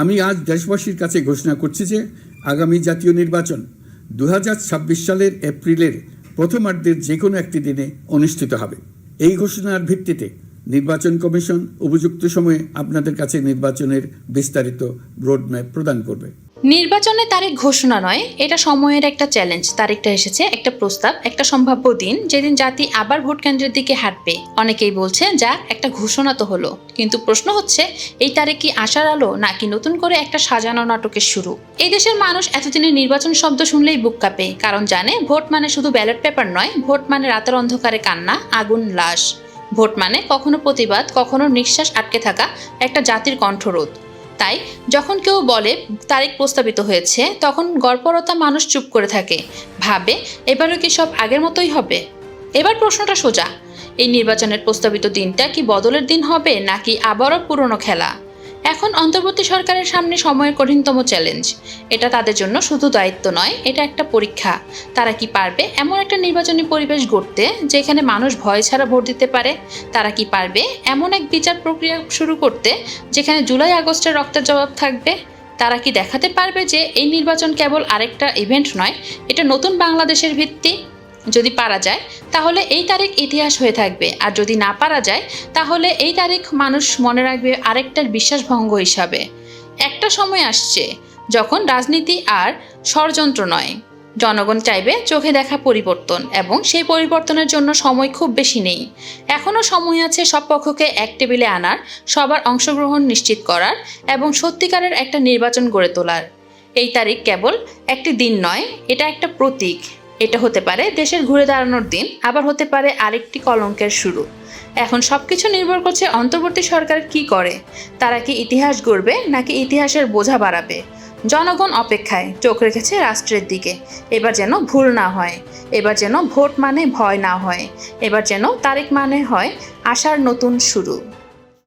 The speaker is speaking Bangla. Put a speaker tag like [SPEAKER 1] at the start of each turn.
[SPEAKER 1] আমি আজ দেশবাসীর কাছে ঘোষণা করছি যে আগামী জাতীয় নির্বাচন 2026 সালের এপ্রিলের প্রথমার্ধের যে কোনো একটি দিনে অনুষ্ঠিত হবে। এই ঘোষণার ভিত্তিতে নির্বাচন কমিশন উপযুক্ত সময়ে আপনাদের কাছে নির্বাচনের বিস্তারিত রোডম্যাপ প্রদান করবে।
[SPEAKER 2] নির্বাচনের তারিখ ঘোষণা নয়, এটা সময়ের একটা চ্যালেঞ্জ। তারিখটা এসেছে একটা প্রস্তাব, একটা সম্ভাব্য দিন যেদিন জাতি আবার ভোট কেন্দ্রের দিকে হাঁটবে। অনেকেই বলছে যা একটা ঘোষণা তো হলো, কিন্তু প্রশ্ন হচ্ছে এই তারিখ কি আশার আলো নাকি নতুন করে একটা সাজানো নাটকের শুরু? এই দেশের মানুষ এতদিনে নির্বাচন শব্দ শুনলেই বুক কাঁপে, কারণ জানে ভোট মানে শুধু ব্যালট পেপার নয়, ভোট মানে রাতের অন্ধকারে কান্না, আগুন, লাশ। ভোট মানে কখনো প্রতিবাদ, কখনো নিঃশ্বাস আটকে থাকা একটা জাতির কণ্ঠরোধ। তাই যখন কেউ বলে তারিখ প্রস্তাবিত হয়েছে, তখন গড়পড়তা মানুষ চুপ করে থাকে, ভাবে এবারও কি সব আগের মতোই হবে? এবার প্রশ্নটা সোজা, এই নির্বাচনের প্রস্তাবিত দিনটা কি বদলের দিন হবে নাকি আবারও পুরনো খেলা? এখন অন্তর্বর্তী সরকারের সামনে সময়ের কঠিনতম চ্যালেঞ্জ। এটা তাদের জন্য শুধু দায়িত্ব নয়, এটা একটা পরীক্ষা। তারা কি পারবে এমন একটা নির্বাচনী পরিবেশ গড়তে যেখানে মানুষ ভয় ছাড়া ভোট দিতে পারে? তারা কি পারবে এমন এক বিচার প্রক্রিয়া শুরু করতে যেখানে জুলাই আগস্টের রক্তের জবাব থাকবে? তারা কি দেখাতে পারবে যে এই নির্বাচন কেবল আরেকটা ইভেন্ট নয়, এটা নতুন বাংলাদেশের ভিত্তি? যদি পারা যায় তাহলে এই তারিখ ইতিহাস হয়ে থাকবে, আর যদি না পারা যায় তাহলে এই তারিখ মানুষ মনে রাখবে আরেকটার বিশ্বাসভঙ্গ হিসাবে। একটা সময় আসছে যখন রাজনীতি আর ষড়যন্ত্র নয়, জনগণ চাইবে চোখে দেখা পরিবর্তন, এবং সেই পরিবর্তনের জন্য সময় খুব বেশি নেই। এখনও সময় আছে সব পক্ষকে এক টেবিলে আনার, সবার অংশগ্রহণ নিশ্চিত করার এবং সত্যিকারের একটা নির্বাচন গড়ে তোলার। এই তারিখ কেবল একটি দিন নয়, এটা একটা প্রতীক। এটা হতে পারে দেশের ঘুরে দাঁড়ানোর দিন, আবার হতে পারে আরেকটি কলঙ্কের শুরু। এখন সবকিছু নির্ভর করছে অন্তর্বর্তী সরকার কি করে। তারা কি ইতিহাস গড়বে নাকি ইতিহাসের বোঝা বাড়াবে? জনগণ অপেক্ষায়, চোখ রেখেছে রাষ্ট্রের দিকে। এবার যেন ভুল না হয়, এবার যেন ভোট মানে ভয় না হয়, এবার যেন তারিখ মানে হয় আশার নতুন শুরু।